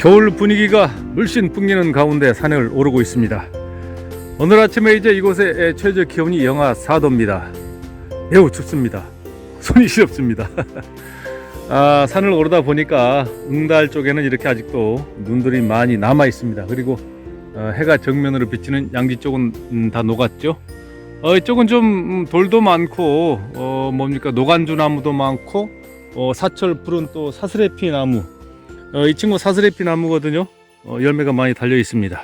겨울 분위기가 물씬 풍기는 가운데 산을 오르고 있습니다. 오늘 아침에 이제 이곳의 최저 기온이 영하 4도입니다. 매우 춥습니다. 손이 시렵습니다. 산을 오르다 보니까 응달 쪽에는 이렇게 아직도 눈들이 많이 남아 있습니다. 그리고 해가 정면으로 비치는 양지 쪽은 다 녹았죠. 이쪽은 좀 돌도 많고 노간주 나무도 많고 사철 푸른 또 사스레피 나무, 이 친구 사스레피 나무거든요. 열매가 많이 달려 있습니다.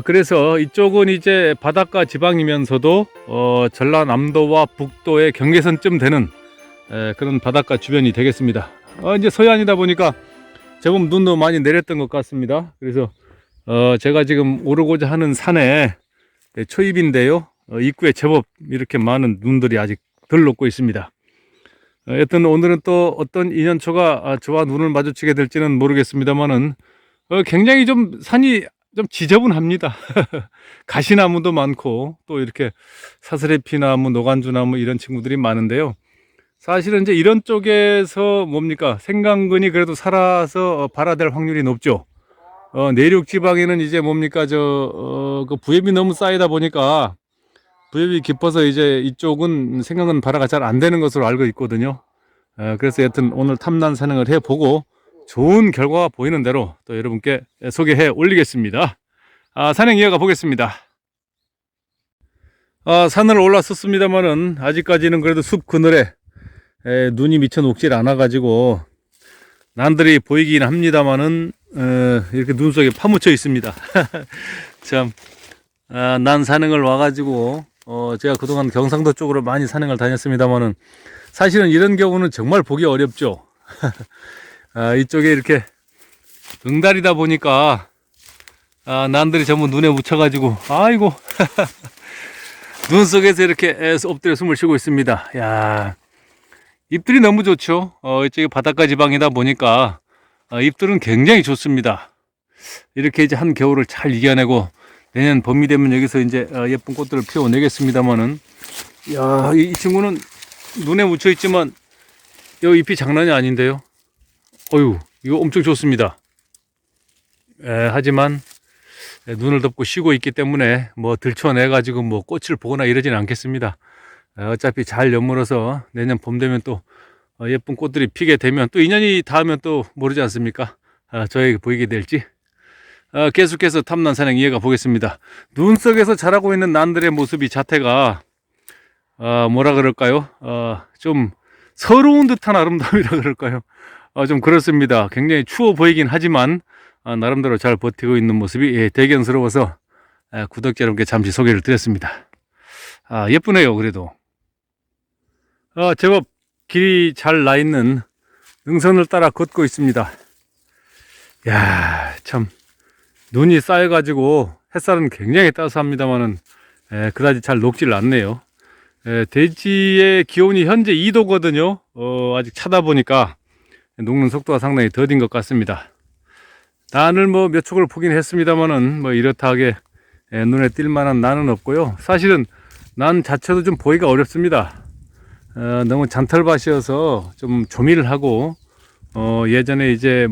그래서 이쪽은 이제 바닷가 지방이면서도 전라남도와 북도의 경계선쯤 되는 그런 바닷가 주변이 되겠습니다. 이제 서해안이다 보니까 제법 눈도 많이 내렸던 것 같습니다. 그래서 제가 지금 오르고자 하는 산에 초입인데요. 입구에 제법 이렇게 많은 눈들이 아직 덜 녹고 있습니다. 여튼 오늘은 또 어떤 인연초가 저와 눈을 마주치게 될지는 모르겠습니다만은 굉장히 좀 산이 좀 지저분합니다. 가시나무도 많고 또 이렇게 사스레피나무, 노간주나무 이런 친구들이 많은데요. 사실은 이제 이런 쪽에서 생강근이 그래도 살아서 발화될 확률이 높죠. 내륙 지방에는 이제 그 부엽이 너무 쌓이다 보니까 부엽이 깊어서 이제 이쪽은 생강근 발화가 잘 안 되는 것으로 알고 있거든요. 그래서 여튼 오늘 탐난 산행을 해보고 좋은 결과가 보이는 대로 또 여러분께 소개해 올리겠습니다. 산행 이어가 보겠습니다. 산을 올랐었습니다만은 아직까지는 그래도 숲 그늘에 눈이 미쳐 녹질 않아 가지고 난들이 보이긴 합니다만은 이렇게 눈 속에 파묻혀 있습니다. 참, 난 산행을 와가지고 제가 그동안 경상도 쪽으로 많이 산행을 다녔습니다만은 사실은 이런 경우는 정말 보기 어렵죠. 이쪽에 이렇게 응달이다 보니까 난들이 전부 눈에 묻혀가지고 아이고 눈 속에서 이렇게 엎드려 숨을 쉬고 있습니다. 야, 잎들이 너무 좋죠. 이쪽에 바닷가 지방이다 보니까 잎들은 굉장히 좋습니다. 이렇게 이제 한 겨울을 잘 이겨내고 내년 봄이 되면 여기서 이제 예쁜 꽃들을 피워내겠습니다만은, 야, 이 친구는 눈에 묻혀 있지만 이 잎이 장난이 아닌데요. 어유, 이거 엄청 좋습니다. 하지만 눈을 덮고 쉬고 있기 때문에 뭐 들춰내 가지고 뭐 꽃을 보거나 이러지는 않겠습니다. 어차피 잘 여물어서 내년 봄 되면 또 예쁜 꽃들이 피게 되면 또 인연이 닿으면 또 모르지 않습니까? 저에게 보이게 될지. 계속해서 탐난 산행 이어가 보겠습니다. 눈 속에서 자라고 있는 난들의 모습이 자태가 뭐라 그럴까요? 좀 서러운 듯한 아름다움이라 그럴까요? 좀 그렇습니다. 굉장히 추워 보이긴 하지만 나름대로 잘 버티고 있는 모습이 대견스러워서 구독자 여러분께 잠시 소개를 드렸습니다. 예쁘네요. 그래도 제법 길이 잘 나 있는 능선을 따라 걷고 있습니다. 야, 참 눈이 쌓여가지고 햇살은 굉장히 따스합니다만은 그다지 잘 녹질 않네요. 대지의 기온이 현재 2도거든요. 아직 차다 보니까 녹는 속도가 상당히 더딘 것 같습니다. 난을 뭐 몇 촉을 보긴 했습니다만은 뭐 이렇다하게 눈에 띌 만한 난은 없고요. 사실은 난 자체도 좀 보기가 어렵습니다. 너무 잔털밭이어서 좀 조밀을 하고 예전에 이제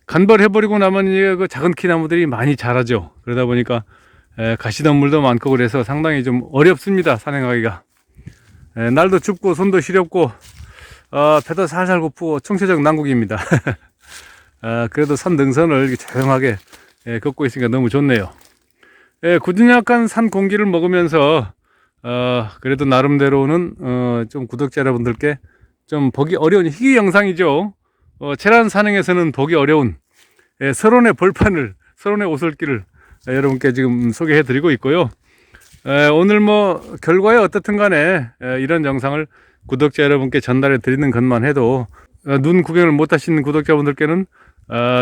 간벌해버리고 나면 이제 그 작은 키 나무들이 많이 자라죠. 그러다 보니까 가시덤물도 많고 그래서 상당히 좀 어렵습니다. 산행하기가. 날도 춥고 손도 시렵고 배도 살살 고프고 총체적 난국입니다. 그래도 산 등선을 이렇게 조용하게 걷고 있으니까 너무 좋네요. 구준약한 산 공기를 먹으면서 그래도 나름대로는 좀 구독자 여러분들께 좀 보기 어려운 희귀 영상이죠. 체란 산행에서는 보기 어려운 설원의 벌판을, 설원의 오솔길을 여러분께 지금 소개해 드리고 있고요. 오늘 결과에 어떻든 간에 이런 영상을 구독자 여러분께 전달해 드리는 것만 해도 눈 구경을 못 하시는 구독자분들께는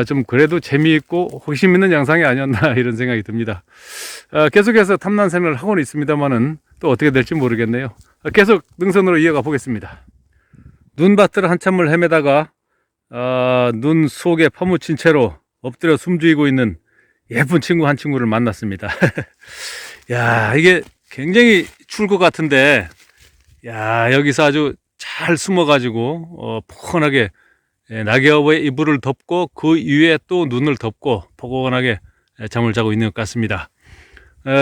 좀 그래도 재미있고 호기심 있는 영상이 아니었나 이런 생각이 듭니다. 계속해서 탐난 생활을 하고는 있습니다만은 또 어떻게 될지 모르겠네요. 계속 능선으로 이어가 보겠습니다. 눈밭을 한참을 헤매다가 눈 속에 파묻힌 채로 엎드려 숨죽이고 있는 예쁜 친구 한 친구를 만났습니다. 야, 이게 굉장히 추울 것 같은데, 야, 여기서 아주 잘 숨어가지고 포근하게 낙엽의 이불을 덮고 그 위에 또 눈을 덮고 포근하게 잠을 자고 있는 것 같습니다.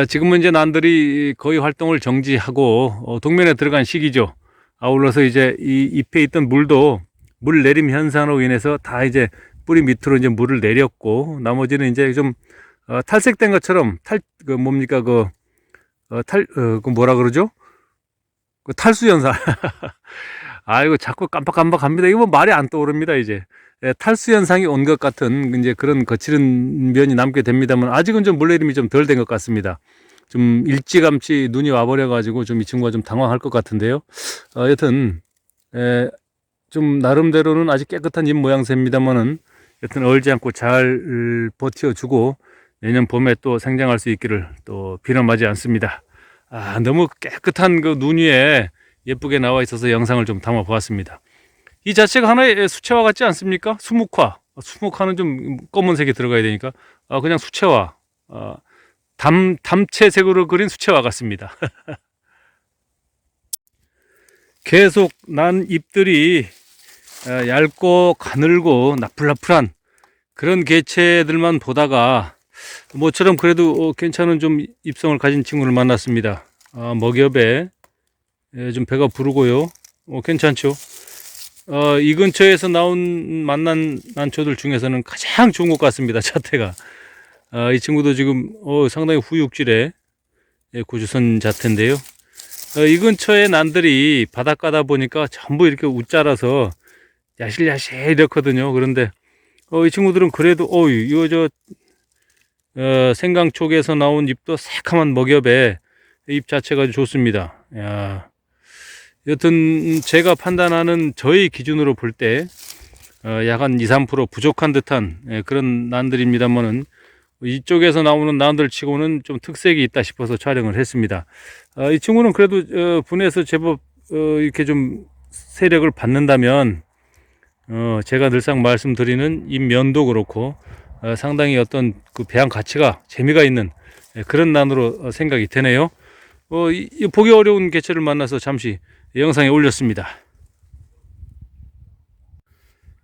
지금은 이제 난들이 거의 활동을 정지하고 동면에 들어간 시기죠. 아울러서 이제 이 잎에 있던 물도 물 내림 현상으로 인해서 다 이제 뿌리 밑으로 이제 물을 내렸고, 나머지는 이제 좀 탈색된 것처럼 그 뭡니까 그 뭐라 그러죠? 그 탈수 현상. 아이고 자꾸 깜빡깜빡합니다. 이거 뭐 말이 안 떠오릅니다 이제. 탈수 현상이 온 것 같은 이제 그런 거칠은 면이 남게 됩니다만, 아직은 좀 물내림이 좀 덜 된 것 같습니다. 좀 일찌감치 눈이 와버려 가지고 좀 이 친구가 좀 당황할 것 같은데요. 여튼 좀 나름대로는 아직 깨끗한 잎 모양새입니다만은, 여튼 얼지 않고 잘 버텨주고 내년 봄에 또 생장할 수 있기를 또 비난하지 않습니다. 너무 깨끗한 그 눈 위에 예쁘게 나와 있어서 영상을 좀 담아 보았습니다. 이 자체가 하나의 수채화 같지 않습니까? 수묵화. 수묵화는 좀 검은색이 들어가야 되니까 그냥 수채화, 담채색으로 그린 수채화 같습니다. 계속 난 잎들이 얇고 가늘고 나풀나풀한 그런 개체들만 보다가 모처럼 그래도 괜찮은 좀 잎성을 가진 친구를 만났습니다. 먹엽에 좀 배가 부르고요. 괜찮죠? 이 근처에서 만난 난초들 중에서는 가장 좋은 것 같습니다. 자태가. 이 친구도 지금 상당히 후육질의 고주선 자태인데요. 이 근처의 난들이 바닷가다 보니까 전부 이렇게 웃자라서 야실야실 이렇거든요. 그런데 이 친구들은 그래도 이거 생강 쪽에서 나온 잎도 새카만 먹엽에 잎 자체가 좋습니다. 여튼 제가 판단하는 저의 기준으로 볼 때 약 한 2~3% 부족한 듯한 그런 난들입니다만은, 이쪽에서 나오는 난들 치고는 좀 특색이 있다 싶어서 촬영을 했습니다. 이 친구는 그래도 분에서 제법 이렇게 좀 세력을 받는다면 제가 늘상 말씀드리는 이 면도 그렇고 상당히 어떤 그 배양 가치가 재미가 있는 그런 난으로 생각이 되네요. 보기 어려운 개체를 만나서 잠시 영상에 올렸습니다.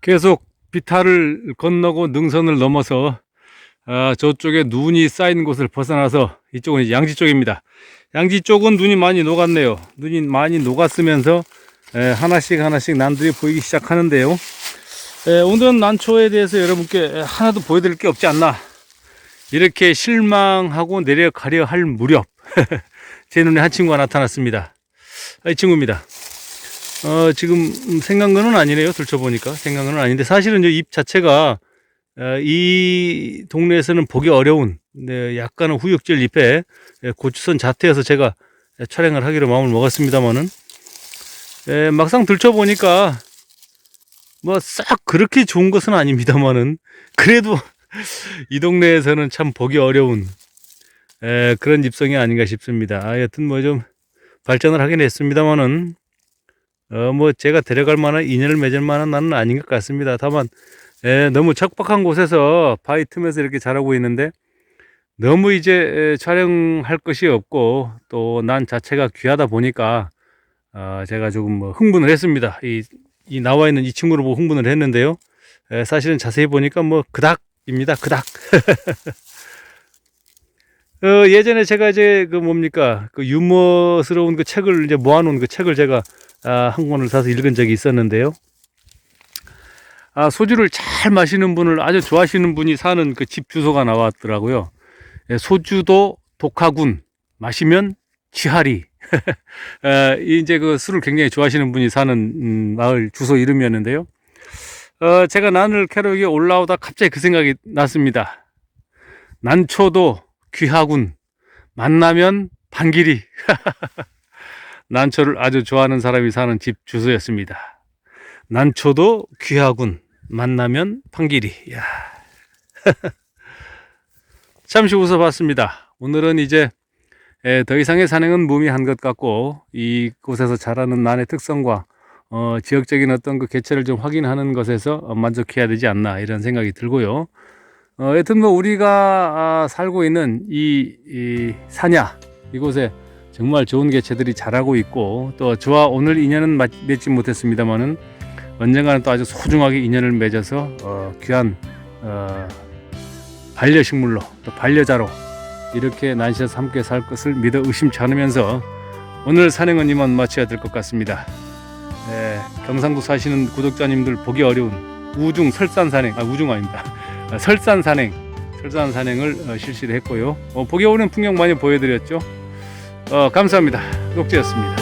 계속 비탈을 건너고 능선을 넘어서 저쪽에 눈이 쌓인 곳을 벗어나서 이쪽은 이제 양지 쪽입니다. 양지 쪽은 눈이 많이 녹았네요. 눈이 많이 녹았으면서 하나씩 난들이 보이기 시작하는데요. 오늘은 난초에 대해서 여러분께 하나도 보여드릴 게 없지 않나, 이렇게 실망하고 내려가려 할 무렵 제 눈에 한 친구가 나타났습니다. 이 친구입니다. 지금 생강근은 아니네요. 들춰보니까 생강근은 아닌데, 사실은 잎 자체가 이 동네에서는 보기 어려운 약간은 후육질 잎에 고추선 자태여서 제가 촬영을 하기로 마음을 먹었습니다만은, 막상 들춰보니까 뭐 싹 그렇게 좋은 것은 아닙니다만은, 그래도 이 동네에서는 참 보기 어려운 그런 잎성이 아닌가 싶습니다. 여튼 뭐 좀 발전을 하긴 했습니다만은 뭐 제가 데려갈 만한 인연을 맺을 만한 나는 아닌 것 같습니다. 다만 너무 척박한 곳에서 바위 틈에서 이렇게 자라고 있는데, 너무 이제 촬영할 것이 없고 또 난 자체가 귀하다 보니까 제가 조금 뭐 흥분을 했습니다. 이 나와 있는 이 친구를 보고 흥분을 했는데요. 사실은 자세히 보니까 뭐 그닥입니다. 그닥. 예전에 제가 이제 그 유머스러운 그 책을 이제 모아놓은 그 책을 제가 한 권을 사서 읽은 적이 있었는데요. 소주를 잘 마시는 분을 아주 좋아하시는 분이 사는 그 집 주소가 나왔더라고요. 소주도 독하군, 마시면 취하리. 이제 그 술을 굉장히 좋아하시는 분이 사는 마을 주소 이름이었는데요. 제가 난을 캐러 여기 올라오다 갑자기 그 생각이 났습니다. 난초도 귀하군, 만나면 반길이. 난초를 아주 좋아하는 사람이 사는 집 주소였습니다. 난초도 귀하군, 만나면 반길이. 야. 잠시 웃어봤습니다. 오늘은 이제 더 이상의 산행은 무미한 것 같고, 이곳에서 자라는 난의 특성과 지역적인 어떤 그 개체를 좀 확인하는 것에서 만족해야 되지 않나, 이런 생각이 들고요. 여튼 뭐 우리가 살고 있는 이 산야, 이곳에 정말 좋은 개체들이 자라고 있고, 또 저와 오늘 인연은 맺지 못했습니다만은 언젠가는 또 아주 소중하게 인연을 맺어서 귀한 반려식물로 또 반려자로 이렇게 난시에서 함께 살 것을 믿어 의심치 않으면서 오늘 산행은 이만 마쳐야 될 것 같습니다. 경상도 사시는 구독자님들 보기 어려운 우중 설산 산행, 우중 아닙니다. 설산 산행을 실시를 했고요. 보기 어려운 풍경 많이 보여드렸죠. 감사합니다. 녹지였습니다.